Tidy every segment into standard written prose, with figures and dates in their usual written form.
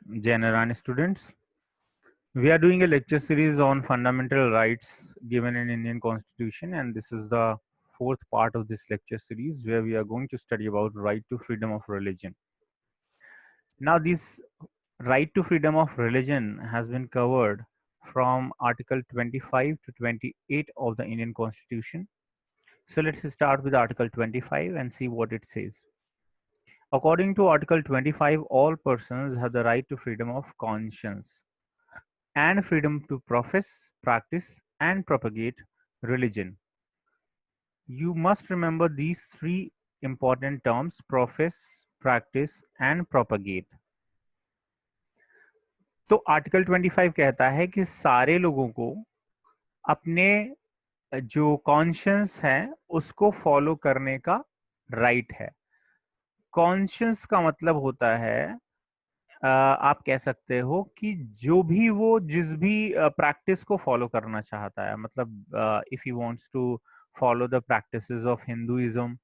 Jai Narayana students. We are doing a lecture series on fundamental rights given in Indian Constitution, and this is the fourth part of this lecture series where we are going to study about right to freedom of religion. Now, this right to freedom of religion has been covered from Article 25 to 28 of the Indian Constitution. So let's start with Article 25 and see what it says. According to Article 25, all persons have the right to freedom of conscience and freedom to profess, practice, and propagate religion. You must remember these three important terms: profess, practice, and propagate. तो article 25 कहता है कि सारे लोगों को अपने जो conscience है उसको फॉलो करने का राइट है। कॉन्शियंस का मतलब होता है आप कह सकते हो कि जो भी वो जिस भी प्रैक्टिस को फॉलो करना चाहता है, मतलब if he wants to follow the practices of Hinduism,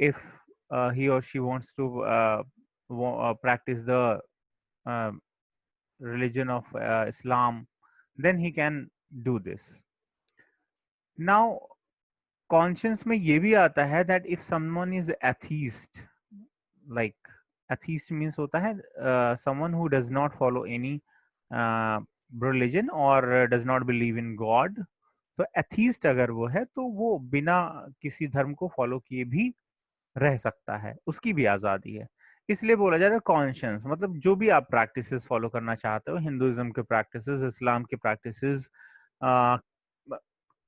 if he or she wants to practice the religion of Islam, then he can do this. Now, conscience में ये भी आता है that if someone is atheist, like atheist means होता है someone who does not follow any religion or does not believe in God, तो atheist अगर वो है तो वो बिना किसी धर्म को फॉलो किए भी रह सकता है, उसकी भी आज़ादी है। इसलिए बोला जा रहा है कॉन्शियंस, मतलब जो भी आप प्रैक्टिसेस फॉलो करना चाहते हो, हिंदुइज्म के प्रैक्टिसेस, इस्लाम के प्रैक्टिसेस,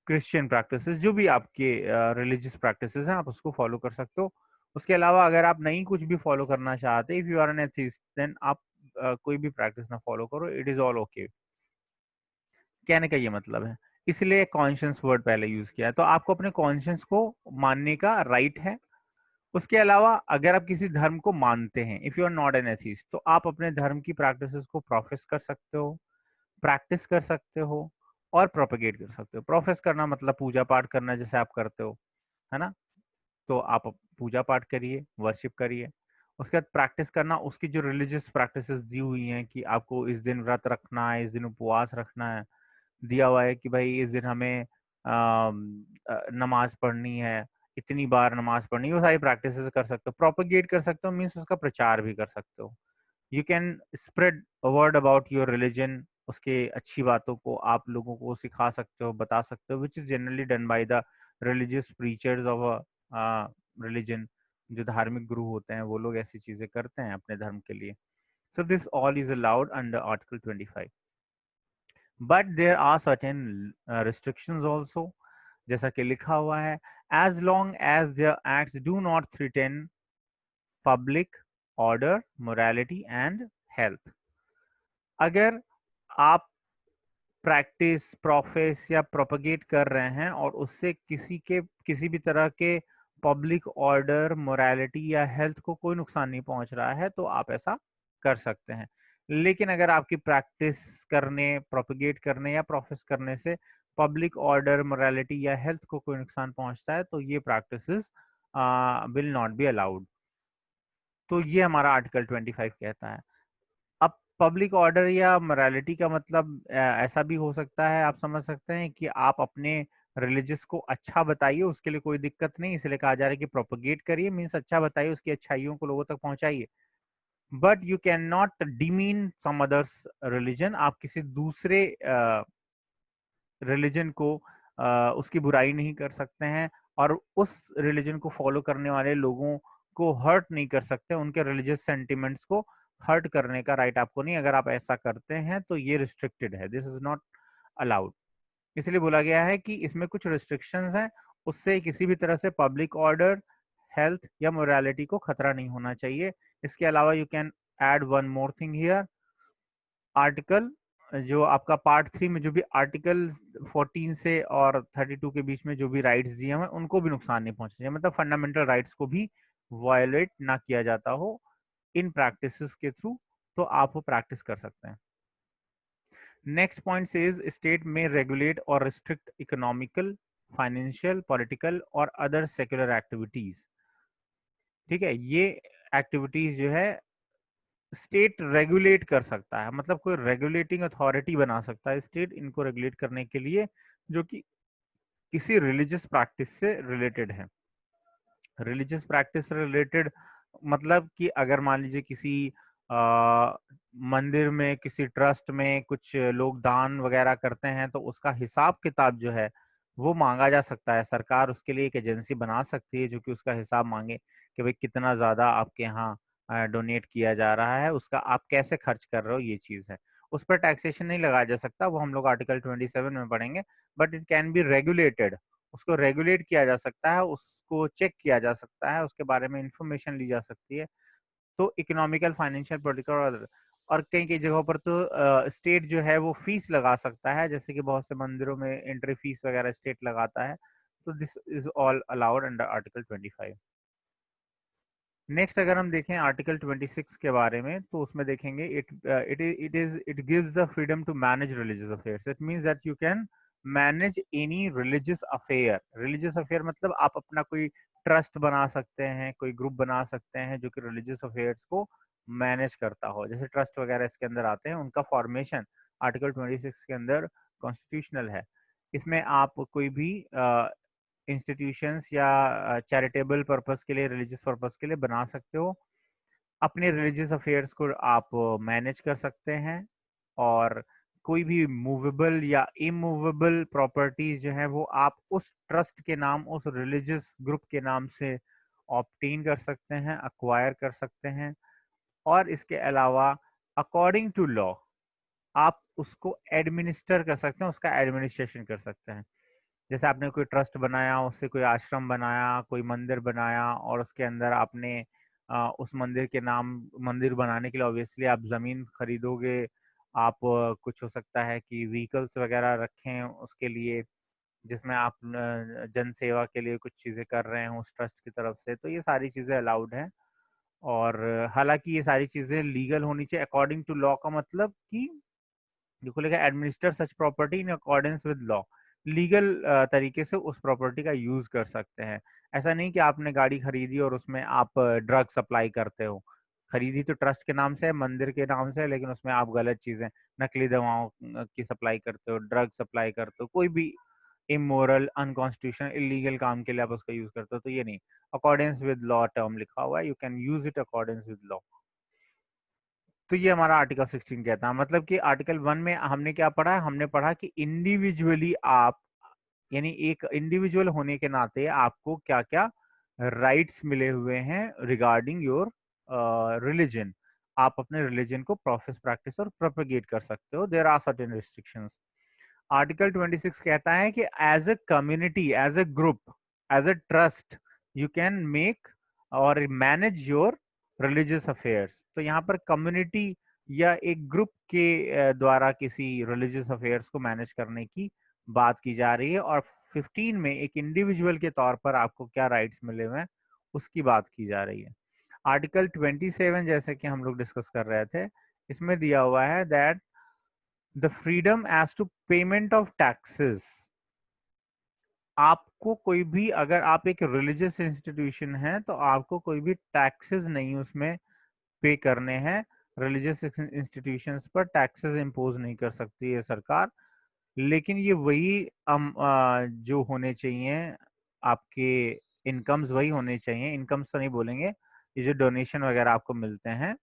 क्रिश्चियन प्रैक्टिसेस, जो भी आपके रिलीजियस प्रैक्टिसेस हैं, आप उसको फॉलो कर सकते हो। उसके अलावा अगर आप नहीं कुछ भी फॉलो करना चाहते, if you are an atheist, then आप कोई भी प्रैक्टिस ना फॉलो करो, इट इज ऑल ओके। कहने का ये मतलब है, इसलिए कॉन्शियंस वर्ड पहले यूज किया है। तो आपको अपने कॉन्शियंस को मानने का राइट है। उसके अलावा अगर आप किसी धर्म को मानते हैं, if you are not an atheist, तो आप अपने धर्म की प्रैक्टिसेस को प्रोफेस कर सकते हो, प्रैक्टिस कर सकते हो और प्रोपेगेट कर सकते हो। प्रोफेस करना मतलब पूजा पाठ करना, जैसे आप करते हो, है ना? तो आप पूजा पाठ करिए, वर्शिप करिए। उसके बाद प्रैक्टिस करना, उसकी जो रिलीजियस प्रैक्टिसेस दी हुई हैं कि आपको इस दिन व्रत रखना है, इस दिन उपवास रखना है, दिया हुआ है कि भाई इस दिन हमें नमाज पढ़नी है, इतनी बार नमाज पढ़नी है, वो सारी प्रैक्टिसेस कर सकते हो। प्रोपेगेट कर सकते हो मीन्स उसका प्रचार भी कर सकते हो। You can spread word about your religion, उसके अच्छी बातों को आप लोगों को सिखा सकते हो, बता सकते हो, which is generally done by the religious preachers of religion. जो धार्मिक गुरु होते हैं वो लोग ऐसी चीजें करते हैं अपने धर्म के लिए। So this all is allowed under article 25, but there are certain restrictions also, जैसा कि लिखा हुआ है, as long as their acts do not threaten public order, morality and health. अगर आप प्रैक्टिस, प्रोफेस या प्रोपगेट कर रहे हैं और उससे किसी भी तरह के पब्लिक ऑर्डर, मोरालिटी या हेल्थ को कोई नुकसान नहीं पहुंच रहा है, तो आप ऐसा कर सकते हैं। लेकिन अगर आपकी प्रैक्टिस करने, प्रोपगेट करने या प्रोफेस करने से पब्लिक ऑर्डर, मोरालिटी या हेल्थ को कोई नुकसान पहुंचता है, तो ये practices will not be allowed. तो ये हमारा आर्टिकल 25 कहता है। अब पब्लिक ऑर्डर या मोरालिटी का मतलब ऐसा भी हो सकता है, आप समझ सकते हैं कि आप अपने रिलीजियस को अच्छा बताइए, उसके लिए कोई दिक्कत नहीं, इसलिए कहा जा रहा है कि प्रोपगेट करिए मीन्स अच्छा बताइए, उसकी अच्छाइयों को लोगों तक पहुंचाइए। But you can not demean some others religion, आप किसी दूसरे रिलीजन को उसकी बुराई नहीं कर सकते हैं और उस रिलीजन को फॉलो करने वाले लोगों को हर्ट नहीं कर सकते, उनके रिलीजियस सेंटिमेंट्स को हर्ट करने का राइट आपको नहीं। अगर आप ऐसा करते हैं तो ये रिस्ट्रिक्टेड है, दिस इज नॉट अलाउड। इसलिए बोला गया है कि इसमें कुछ रिस्ट्रिक्शंस हैं, उससे किसी भी तरह से पब्लिक ऑर्डर, हेल्थ या मोरालिटी को खतरा नहीं होना चाहिए। इसके अलावा you can add one more thing here, article जो आपका पार्ट 3 में जो भी आर्टिकल 14 से और 32 के बीच में जो भी राइट्स दिए हैं उनको भी नुकसान नहीं पहुंचना चाहिए, मतलब फंडामेंटल राइट्स को भी वायोलेट ना किया जाता हो इन प्रैक्टिसेस के थ्रू, तो आप वो प्रैक्टिस कर सकते हैं। नेक्स्ट पॉइंट सेज स्टेट में रेगुलेट और रिस्ट्रिक्ट इकोनॉमिकल, फाइनेंशियल, पॉलिटिकल और अदर सेक्युलर एक्टिविटीज। ठीक है, ये एक्टिविटीज जो है स्टेट रेगुलेट कर सकता है, मतलब कोई रेगुलेटिंग अथॉरिटी बना सकता है स्टेट इनको रेगुलेट करने के लिए, जो कि किसी रिलीजियस प्रैक्टिस से रिलेटेड है। रिलीजियस प्रैक्टिस से रिलेटेड मतलब कि अगर मान लीजिए किसी मंदिर में, किसी ट्रस्ट में कुछ लोग दान वगैरह करते हैं, तो उसका हिसाब किताब जो है वो मांगा जा सकता है। सरकार उसके लिए एक एजेंसी बना सकती है जो कि उसका हिसाब मांगे कि भाई कितना ज़्यादा आपके यहाँ डोनेट किया जा रहा है, उसका आप कैसे खर्च कर रहे हो, ये चीज़ है। उस पर टैक्सेशन नहीं लगाया जा सकता, वो हम लोग आर्टिकल 27 में पढ़ेंगे, but it can be regulated. उसको रेगुलेट किया जा सकता है, उसको चेक किया जा सकता है, उसके बारे में इंफॉर्मेशन ली जा सकती है। तो इकोनॉमिकल, फाइनेंशियल, पॉलिटिकल और कई कई जगहों पर तो स्टेट जो है वो फीस लगा सकता है, जैसे कि बहुत से मंदिरों में एंट्री फीस वगैरह स्टेट लगाता है। तो this is all allowed under article 25। Next अगर हम देखें आर्टिकल 26 के बारे में, तो उसमें देखेंगे it gives the freedom to manage religious affairs. It means that you can manage any religious affair. Religious affair मतलब आप अपना कोई ट्रस्ट बना सकते हैं, कोई ग्रुप बना सकते हैं जो कि रिलीजियस अफेयर्स को मैनेज करता हो। जैसे ट्रस्ट वगैरह इसके अंदर आते हैं, उनका फॉर्मेशन आर्टिकल 26 के अंदर कॉन्स्टिट्यूशनल है। इसमें आप कोई भी इंस्टीट्यूशंस या चैरिटेबल पर्पस के लिए, रिलीजियस पर्पस के लिए बना सकते हो। अपने रिलीजियस अफेयर्स को आप मैनेज कर सकते हैं, और कोई भी मूवेबल या इमूवेबल प्रॉपर्टीज जो है वो आप उस ट्रस्ट के नाम, उस रिलीजियस ग्रुप के नाम से ऑब्टेन कर सकते हैं, अक्वायर कर सकते हैं। और इसके अलावा अकॉर्डिंग टू लॉ आप उसको एडमिनिस्टर कर सकते हैं, उसका एडमिनिस्ट्रेशन कर सकते हैं। जैसे आपने कोई ट्रस्ट बनाया, उससे कोई आश्रम बनाया, कोई मंदिर बनाया, और उसके अंदर आपने उस मंदिर के नाम, मंदिर बनाने के लिए ऑब्वियसली आप जमीन खरीदोगे। आप कुछ हो सकता है कि व्हीकल्स वगैरह रखें उसके लिए, जिसमें आप जन सेवा के लिए कुछ चीज़ें कर रहे हैं उस ट्रस्ट की तरफ से, तो ये सारी चीज़ें अलाउड हैं। और हालांकि ये सारी चीज़ें लीगल होनी चाहिए अकॉर्डिंग टू लॉ, का मतलब कि देखो लिखा administer such property in accordance with law. Legal तरीके से उस प्रॉपर्टी का यूज कर सकते हैं। ऐसा नहीं कि आपने गाड़ी खरीदी और उसमें आप ड्रग सप्लाई करते हो। खरीदी तो ट्रस्ट के नाम से है, मंदिर के नाम से है, लेकिन उसमें आप गलत चीजें, नकली दवाओं की सप्लाई करते हो, ड्रग सप्लाई करते हो, कोई भी इमोरल, अनकॉन्स्टिट्यूशनल, इलीगल काम के लिए आप उसका यूज करते हो, तो ये नहीं। अकॉर्डेंस विद लॉ टर्म लिखा हुआ है, you can use it accordance with law. तो ये हमारा आर्टिकल 16 कहता है। मतलब कि आर्टिकल 1 में हमने क्या पढ़ा, हमने पढ़ा कि इंडिविजुअली आप, यानी एक इंडिविजुअल होने के नाते आपको क्या क्या राइट्स मिले हुए हैं रिगार्डिंग योर रिलीजन। आप अपने रिलीजन को प्रोफेस, प्रैक्टिस और प्रोपेगेट कर सकते हो। There are certain restrictions. Article 26 कहता है कि as a community, as a group, as a trust, you can make और मैनेज योर रिलीजियस अफेयर्स। तो यहाँ पर कम्युनिटी या एक ग्रुप के द्वारा किसी रिलीजियस अफेयर्स को मैनेज करने की बात की जा रही है। और 15 में एक इंडिविजुअल के तौर पर आपको क्या राइट्स मिले हुए हैं उसकी बात की जा रही है। आर्टिकल 27 जैसे कि हम लोग डिस्कस कर रहे थे, इसमें दिया हुआ है that the freedom as to payment of taxes. आपको कोई भी, अगर आप एक रिलीजियस इंस्टीट्यूशन है तो आपको कोई भी टैक्सेस नहीं उसमें पे करने हैं। रिलीजियस इंस्टीट्यूशंस पर टैक्सेस इम्पोज नहीं कर सकती है सरकार। लेकिन ये वही जो होने चाहिए आपके, इनकम्स वही होने चाहिए, इनकम्स तो नहीं बोलेंगे, ये जो डोनेशन वगैरह आपको मिलते हैं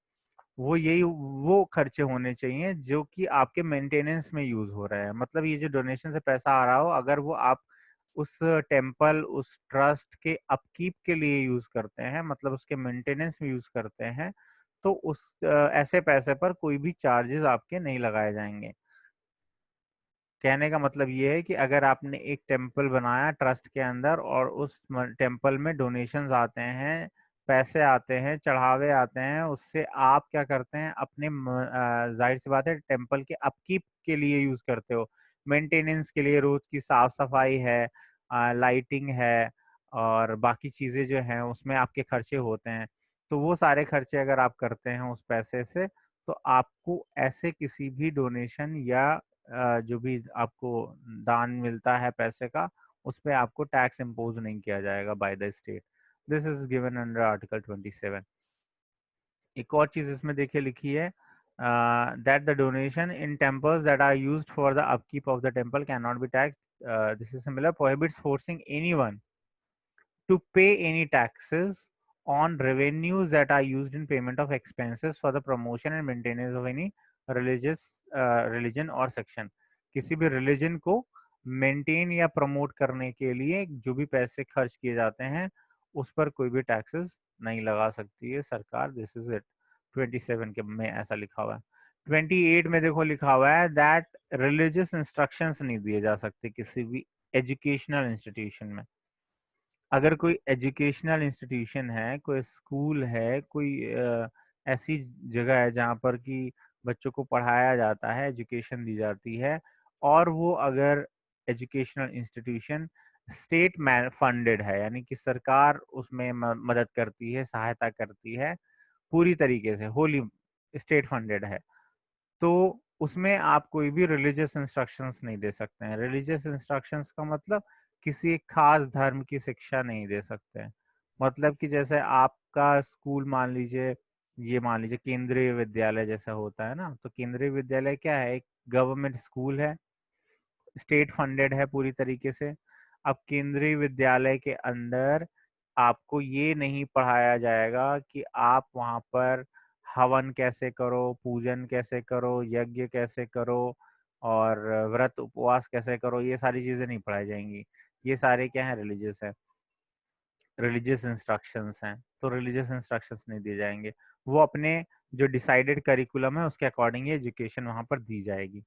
वो यही, वो खर्चे होने चाहिए जो कि आपके मेंटेनेंस में यूज हो रहा है। मतलब ये जो डोनेशन से पैसा आ रहा हो, अगर वो आप उस टेम्पल, उस ट्रस्ट के अपकीप के लिए यूज करते हैं, मतलब उसके मेंटेनेंस में यूज करते हैं, तो उस ऐसे पैसे पर कोई भी चार्जेस आपके नहीं लगाए जाएंगे। कहने का मतलब ये है कि अगर आपने एक टेम्पल बनाया ट्रस्ट के अंदर और उस टेम्पल में डोनेशंस आते हैं, पैसे आते हैं, चढ़ावे आते हैं, उससे आप क्या करते हैं, अपने जाहिर सी बात है टेम्पल के अपकीप के लिए यूज करते हो। मेंटेनेंस के लिए, रोज की साफ सफाई है, लाइटिंग है, और बाकी चीजें जो हैं उसमें आपके खर्चे होते हैं। तो वो सारे खर्चे अगर आप करते हैं उस पैसे से, तो आपको ऐसे किसी भी डोनेशन या जो भी आपको दान मिलता है पैसे का, उस पे आपको टैक्स इम्पोज नहीं किया जाएगा by the state. This is given under article 27। एक और चीज इसमें देखिए लिखी है, that the donation in temples that are used for the upkeep of the temple cannot be taxed. This is similar, prohibits forcing anyone to pay any taxes on revenues that are used in payment of expenses for the promotion and maintenance of any religious religion or section. किसी भी religion को maintain या promote करने के लिए जो भी पैसे खर्च किए जाते हैं उस पर कोई भी टैक्सेस नहीं लगा सकती है सरकार. This is it. 27 के में ऐसा लिखा हुआ है. 28 में देखो लिखा हुआ है दैट रिलीजियस इंस्ट्रक्शंस नहीं दिए जा सकते किसी भी एजुकेशनल इंस्टीट्यूशन में. अगर कोई एजुकेशनल इंस्टीट्यूशन है, कोई स्कूल है, कोई ऐसी जगह है जहाँ पर कि बच्चों को पढ़ाया जाता है, एजुकेशन दी जाती है, और वो अगर एजुकेशनल इंस्टीट्यूशन स्टेट फंडेड है, यानी कि सरकार उसमें मदद करती है, सहायता करती है पूरी तरीके से, होली स्टेट फंडेड है, तो उसमें आप कोई भी रिलीजियस इंस्ट्रक्शंस नहीं दे सकते हैं. रिलीजियस इंस्ट्रक्शंस का मतलब किसी एक खास धर्म की शिक्षा नहीं दे सकते हैं. मतलब कि जैसे आपका स्कूल मान लीजिए, ये मान लीजिए केंद्रीय विद्यालय जैसा होता है ना, तो केंद्रीय विद्यालय क्या है, एक गवर्नमेंट स्कूल है, स्टेट फंडेड है पूरी तरीके से. अब केंद्रीय विद्यालय के अंदर आपको ये नहीं पढ़ाया जाएगा कि आप वहां पर हवन कैसे करो, पूजन कैसे करो, यज्ञ कैसे करो, और व्रत उपवास कैसे करो, ये सारी चीजें नहीं पढ़ाई जाएंगी. ये सारे क्या है, रिलीजियस है, रिलीजियस इंस्ट्रक्शंस हैं, तो रिलीजियस इंस्ट्रक्शंस नहीं दिए जाएंगे. वो अपने जो डिसाइडेड करिकुलम है उसके अकॉर्डिंग एजुकेशन वहां पर दी जाएगी.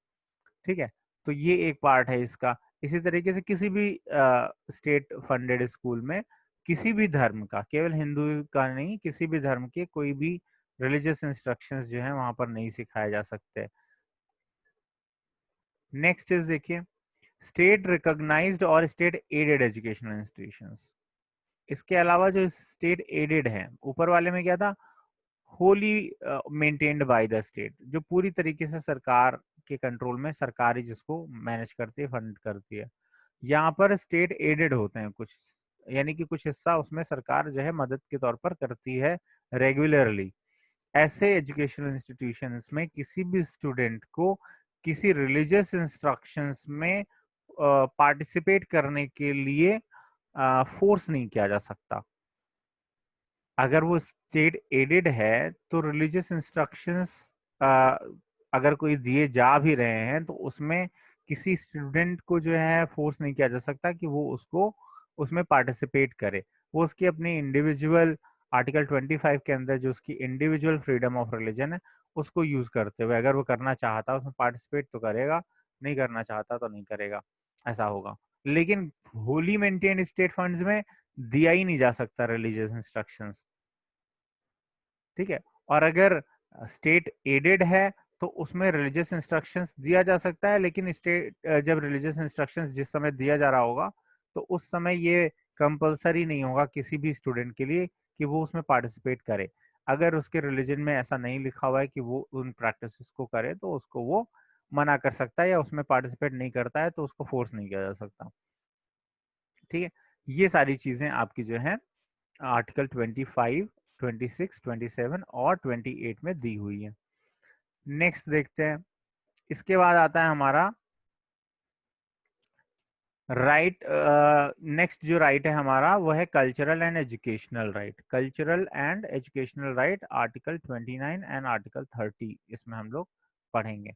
ठीक है, तो ये एक पार्ट है इसका. इसी तरीके से किसी भी स्टेट फंडेड स्कूल में किसी भी धर्म का, केवल हिंदू का नहीं, किसी भी धर्म के कोई भी रिलीजियस इंस्ट्रक्शंस जो है वहां पर नहीं सिखाए जा सकते. नेक्स्ट इज देखिए, स्टेट रिकॉग्नाइज्ड और स्टेट एडेड एजुकेशनल इंस्टीट्यूशंस. इसके अलावा जो स्टेट एडेड है, ऊपर वाले में क्या था, Holi maintained by the state, जो पूरी तरीके से सरकार के कंट्रोल में, सरकारी जिसको मैनेज करती है, फंड करती है. यहाँ पर स्टेट एडेड होते हैं कुछ, यानी कि कुछ हिस्सा उसमें सरकार जो है मदद के तौर पर करती है रेगुलरली. ऐसे एजुकेशनल इंस्टीट्यूशंस में किसी भी स्टूडेंट को किसी रिलीजियस इंस्ट्रक्शंस में पार्टिसिपेट करने के लिए फोर्स नहीं किया जा सकता. अगर वो स्टेट एडेड है तो रिलीजियस इंस्ट्रक्शंस अगर कोई दिए जा भी रहे हैं तो उसमें किसी स्टूडेंट को जो है फोर्स नहीं किया जा सकता कि वो उसको उसमें पार्टिसिपेट करे. वो उसकी अपनी इंडिविजुअल, आर्टिकल 25 के अंदर जो उसकी इंडिविजुअल फ्रीडम ऑफ रिलीजन है उसको यूज करते हुए, अगर वो करना चाहता उसमें पार्टिसिपेट तो करेगा, नहीं करना चाहता तो नहीं करेगा, ऐसा होगा. लेकिन होली मेंटेन स्टेट फंड्स में दिया ही नहीं जा सकता रिलीजियस इंस्ट्रक्शंस. ठीक है, और अगर स्टेट एडेड है तो उसमें रिलीजियस इंस्ट्रक्शंस दिया जा सकता है, लेकिन स्टेट जब रिलीजियस इंस्ट्रक्शंस जिस समय दिया जा रहा होगा तो उस समय ये कंपलसरी नहीं होगा किसी भी स्टूडेंट के लिए कि वो उसमें पार्टिसिपेट करे. अगर उसके रिलीजन में ऐसा नहीं लिखा हुआ है कि वो उन प्रैक्टिसेस को करे तो उसको वो मना कर सकता है, या उसमें पार्टिसिपेट नहीं करता है तो उसको फोर्स नहीं किया जा सकता. ठीक है, ये सारी चीजें आपकी जो है आर्टिकल 25, 26, 27 और 28 में दी हुई है. नेक्स्ट देखते हैं, इसके बाद आता है हमारा राइट. नेक्स्ट जो राइट है हमारा वो है cultural and educational right. Cultural and educational right, article 29 and article 30 इसमें हम लोग पढ़ेंगे.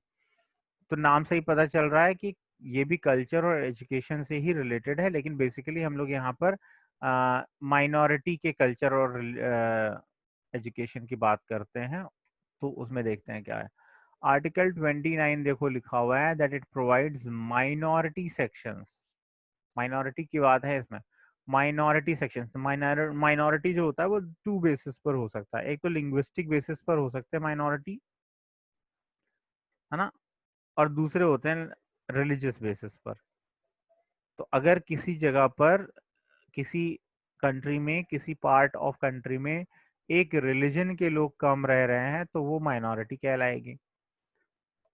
तो नाम से ही पता चल रहा है कि ये भी कल्चर और एजुकेशन से ही रिलेटेड है, लेकिन बेसिकली हम लोग यहाँ पर माइनॉरिटी के कल्चर और एजुकेशन की बात करते हैं. तो उसमें देखते हैं क्या है. आर्टिकल 29 देखो लिखा हुआ है that it provides minority sections. Minority की बात है इसमें. माइनॉरिटी सेक्शन, माइनॉरिटी जो होता है वो टू बेसिस पर हो सकता है. एक तो लिंग्विस्टिक बेसिस पर हो सकते हैं माइनॉरिटी, है ना, और दूसरे होते हैं रिलीजियस बेसिस पर. तो अगर किसी जगह पर, किसी कंट्री में, किसी पार्ट ऑफ कंट्री में एक रिलीजन के लोग कम रह रहे हैं तो वो माइनॉरिटी कहलाएगी.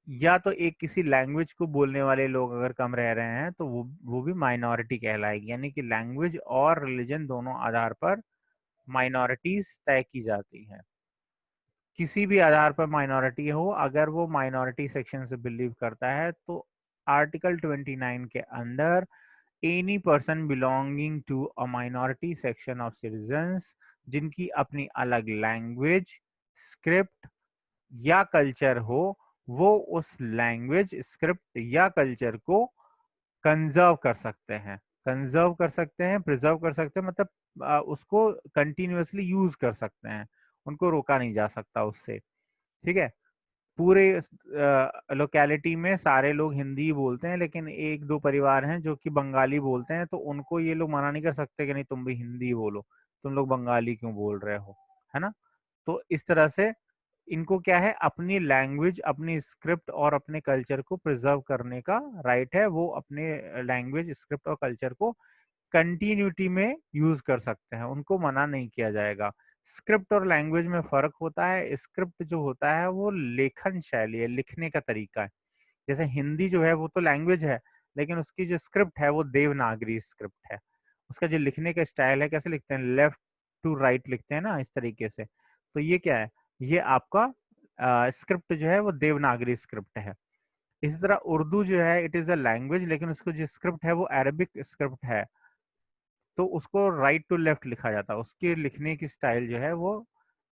या तो एक किसी लैंग्वेज को बोलने वाले लोग अगर कम रह रहे हैं तो वो भी माइनॉरिटी कहलाएगी. यानी कि लैंग्वेज और रिलीजन दोनों आधार पर माइनॉरिटीज तय की जाती हैं. किसी भी आधार पर माइनॉरिटी हो, अगर वो माइनॉरिटी सेक्शन से बिलीव करता है तो आर्टिकल 29 के अंदर any person belonging to a minority section of citizens जिनकी अपनी अलग लैंग्वेज, स्क्रिप्ट या कल्चर हो, वो उस लैंग्वेज, स्क्रिप्ट या कल्चर को कंजर्व कर सकते हैं। कंजर्व कर सकते हैं, प्रिजर्व कर सकते हैं, मतलब उसको कंटिन्यूअसली यूज कर सकते हैं, उनको रोका नहीं जा सकता उससे। ठीक है, पूरे लोकेलिटी में सारे लोग हिंदी बोलते हैं, लेकिन एक दो परिवार हैं जो कि बंगाली बोलते हैं, तो उनको ये लोग मना नहीं कर सकते कि नहीं तुम भी हिंदी बोलो, तुम लोग बंगाली क्यों बोल रहे हो, है ना। तो इस तरह से इनको क्या है, अपनी लैंग्वेज, अपनी स्क्रिप्ट और अपने कल्चर को प्रिजर्व करने का राइट है। वो अपने लैंग्वेज, स्क्रिप्ट और कल्चर को कंटिन्यूटी में यूज कर सकते हैं, उनको मना नहीं किया जाएगा। स्क्रिप्ट और लैंग्वेज में फर्क होता है। स्क्रिप्ट जो होता है वो लेखन शैली है, लिखने का तरीका है। जैसे हिंदी जो है वो तो लैंग्वेज है, लेकिन उसकी जो स्क्रिप्ट है वो देवनागरी स्क्रिप्ट है। उसका जो लिखने का स्टाइल है, कैसे लिखते हैं, लेफ्ट टू राइट लिखते हैं ना, इस तरीके से। तो ये क्या है, ये आपका स्क्रिप्ट जो है वो देवनागरी स्क्रिप्ट है। इसी तरह उर्दू जो है इट इज अ लैंग्वेज, लेकिन उसको जो स्क्रिप्ट है वो अरबिक स्क्रिप्ट है, तो उसको राइट टू लेफ्ट लिखा जाता है। उसके लिखने की स्टाइल जो है वो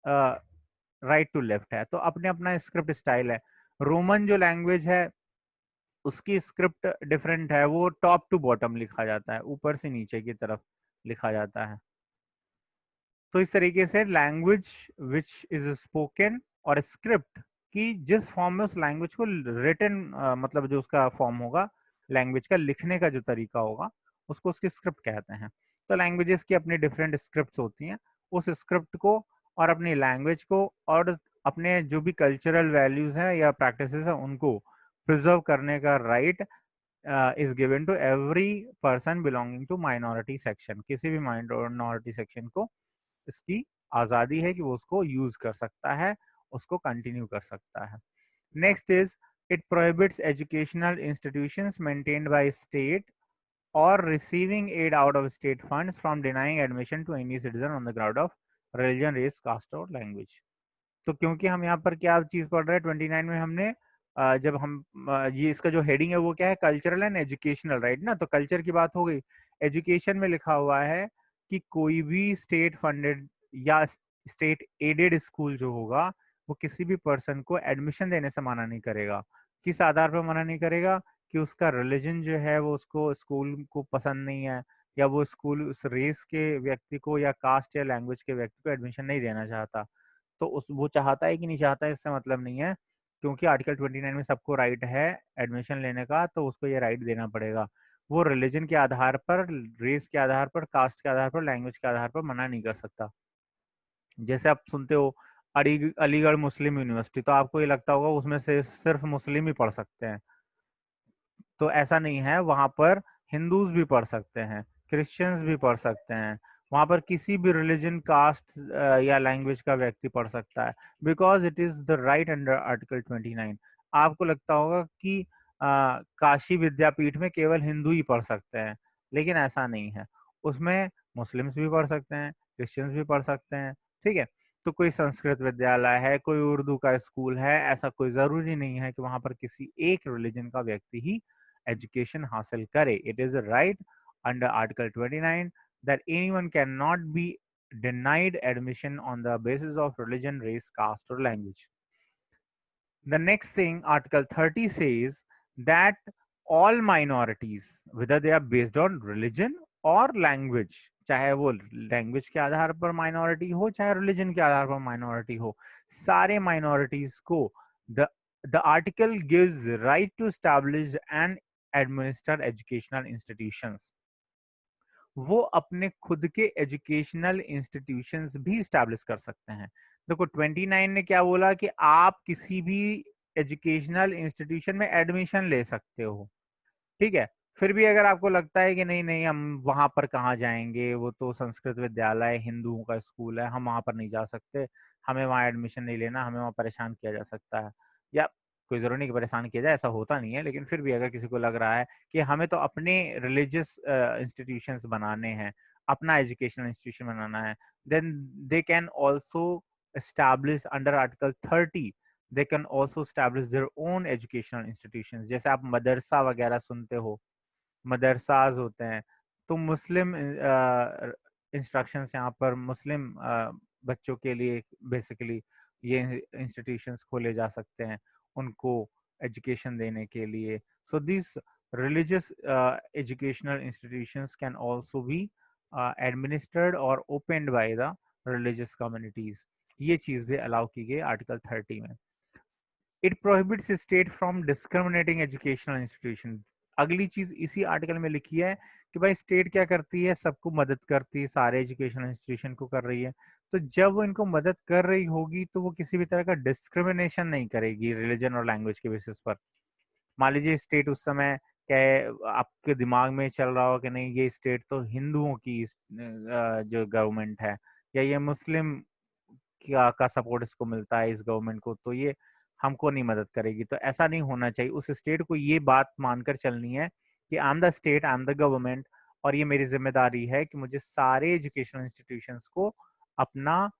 राइट टू लेफ्ट है, तो अपने अपना स्क्रिप्ट स्टाइल है। रोमन जो लैंग्वेज है उसकी स्क्रिप्ट डिफरेंट है, वो टॉप टू बॉटम लिखा जाता है, ऊपर से नीचे की तरफ लिखा जाता है। तो इस तरीके से लैंग्वेज विच इज स्पोकन और स्क्रिप्ट की जिस फॉर्म में उस लैंग्वेज को रिटन, मतलब जो उसका फॉर्म होगा, लैंग्वेज का लिखने का जो तरीका होगा, उसको उसकी स्क्रिप्ट कहते हैं। तो लैंग्वेजेस की अपनी डिफरेंट स्क्रिप्ट होती हैं। उस स्क्रिप्ट को और अपनी लैंग्वेज को और अपने जो भी कल्चरल वैल्यूज हैं या प्रैक्टिसेस हैं उनको प्रिजर्व करने का right is given to every person belonging to minority section. किसी भी माइनॉरिटी सेक्शन को इसकी आजादी है कि वो उसको यूज कर सकता है, उसको कंटिन्यू कर सकता है। Next is it prohibits educational institutions maintained by state or receiving aid out of state funds from denying admission to any citizen on the ground of religion, race, caste और language। तो क्योंकि हम यहाँ पर क्या चीज पढ़ रहे हैं 29 में, हमने जब हम ये इसका जो हेडिंग है वो क्या है, कल्चरल एंड एजुकेशनल, राइट ना। तो कल्चर की बात हो गई। एजुकेशन में लिखा हुआ है कि कोई भी स्टेट फंडेड या स्टेट एडेड स्कूल जो होगा वो किसी भी पर्सन को एडमिशन देने से मना नहीं करेगा। किस आधार पर मना नहीं करेगा, कि उसका रिलीजन जो है वो उसको स्कूल को पसंद नहीं है, या वो स्कूल उस रेस के व्यक्ति को या कास्ट या लैंग्वेज के व्यक्ति को एडमिशन नहीं देना चाहता। तो उस वो चाहता है कि नहीं चाहता है इससे मतलब नहीं है, क्योंकि आर्टिकल 29 में सबको राइट है एडमिशन लेने का, तो उसको ये राइट देना पड़ेगा। वो रिलीजन के आधार पर, रेस के आधार पर, कास्ट के आधार पर, लैंग्वेज के आधार पर मना नहीं कर सकता। जैसे आप सुनते हो अलीगढ़ मुस्लिम यूनिवर्सिटी, तो आपको ये लगता होगा उसमें से सिर्फ मुस्लिम ही पढ़ सकते हैं, तो ऐसा नहीं है। वहां पर हिंदूज भी पढ़ सकते हैं, क्रिश्चियंस भी पढ़ सकते हैं, वहां पर किसी भी रिलीजन, कास्ट या लैंग्वेज का व्यक्ति पढ़ सकता है, because it is the right under article 29। आपको लगता होगा कि काशी विद्यापीठ में केवल हिंदू ही पढ़ सकते हैं, लेकिन ऐसा नहीं है। उसमें मुस्लिम्स भी पढ़ सकते हैं, क्रिश्चियंस भी पढ़ सकते हैं। ठीक है, तो कोई संस्कृत विद्यालय है, कोई उर्दू का स्कूल है, ऐसा कोई जरूरी नहीं है कि वहां पर किसी एक रिलीजन का व्यक्ति ही एजुकेशन हासिल करे। It is right under article 29 that anyone cannot be denied admission on the basis of religion, race, caste or language. The next thing, article 30 says that all minorities, whether they are based on religion or language, चाहे वो language के आधार पर minority हो चाहे religion के आधार पर minority हो, सारे माइनॉरिटीज को the the article gives right to establish and administer educational institutions। वो अपने खुद के एजुकेशनल इंस्टीट्यूशंस भी स्टैब्लिश कर सकते हैं। देखो 29 ने क्या बोला कि आप किसी भी एजुकेशनल इंस्टीट्यूशन में एडमिशन ले सकते हो, ठीक है। फिर भी अगर आपको लगता है कि नहीं नहीं हम वहां पर कहाँ जाएंगे, वो तो संस्कृत विद्यालय हिंदुओं का स्कूल है, हम वहां पर नहीं जा सकते, हमें वहां एडमिशन नहीं लेना, हमें वहां परेशान किया जा सकता है, या कोई जरूरी नहीं कि परेशान किया जाए, ऐसा होता नहीं है, लेकिन फिर भी अगर किसी को लग रहा है कि हमें तो अपने रिलीजियस इंस्टीट्यूशंस बनाने हैं, अपना एजुकेशनल इंस्टीट्यूशन बनाना है, then they can also establish under Article 30, they can also establish their own educational institutions. जैसे आप मदरसा वगैरह सुनते हो, मदरसाज होते हैं, तो मुस्लिम इंस्ट्रक्शंस यहाँ पर मुस्लिम बच्चों के लिए बेसिकली ये इंस्टीट्यूशंस खोले जा सकते हैं उनको एजुकेशन देने के लिए. So this religious educational institutions can also be administered or opened by the religious communities. ये चीज भी अलाउ की गई आर्टिकल 30 में. It prohibits state from discriminating educational institution. अगली चीज इसी आर्टिकल में लिखी है कि भाई स्टेट क्या करती है, सबको मदद करती है, सारे एजुकेशनल इंस्टीट्यूशन को कर रही है. तो जब वो इनको मदद कर रही होगी तो वो किसी भी तरह का डिस्क्रिमिनेशन नहीं करेगी रिलीजन और लैंग्वेज के बेसिस पर. मान लीजिए स्टेट उस समय क्या है, आपके दिमाग में चल रहा हो कि नहीं ये स्टेट तो हिंदुओं की जो गवर्नमेंट है, या ये मुस्लिम का सपोर्ट इसको मिलता है इस गवर्नमेंट को, तो ये हमको नहीं मदद करेगी. तो ऐसा नहीं होना चाहिए. उस स्टेट को ये बात मानकर चलनी है कि I am the state, I am the government, और ये मेरी जिम्मेदारी है कि मुझे सारे एजुकेशनल इंस्टीट्यूशंस को अपना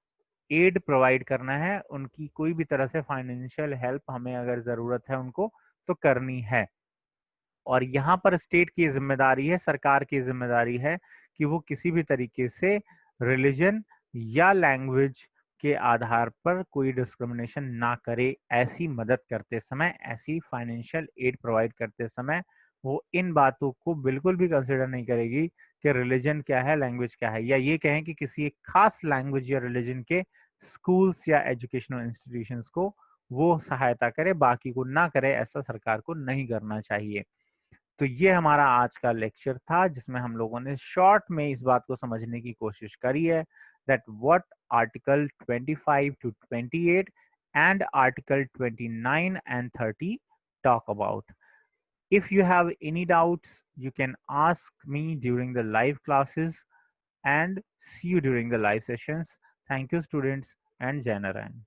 एड प्रोवाइड करना है. उनकी कोई भी तरह से फाइनेंशियल हेल्प हमें अगर जरूरत है उनको तो करनी है. और यहाँ पर स्टेट की जिम्मेदारी है, सरकार की जिम्मेदारी है कि वो किसी भी तरीके से रिलीजन या लैंग्वेज के आधार पर कोई डिस्क्रिमिनेशन ना करे. ऐसी मदद करते समय, ऐसी फाइनेंशियल एड प्रोवाइड करते समय वो इन बातों को बिल्कुल भी कंसिडर नहीं करेगी कि रिलीजन क्या है, लैंग्वेज क्या है, या ये कहें कि किसी एक खास लैंग्वेज या रिलीजन के स्कूल्स या एजुकेशनल इंस्टीट्यूशंस को वो सहायता करे, बाकी को ना करे. ऐसा सरकार को नहीं करना चाहिए. तो ये हमारा आज का लेक्चर था जिसमें हम लोगों ने शॉर्ट में इस बात को समझने की कोशिश करी है that what article 25 to 28 and article 29 and 30 talk about. If you have any doubts, you can ask me during the live classes, and see you during the live sessions. Thank you, students, and Jai Narayan.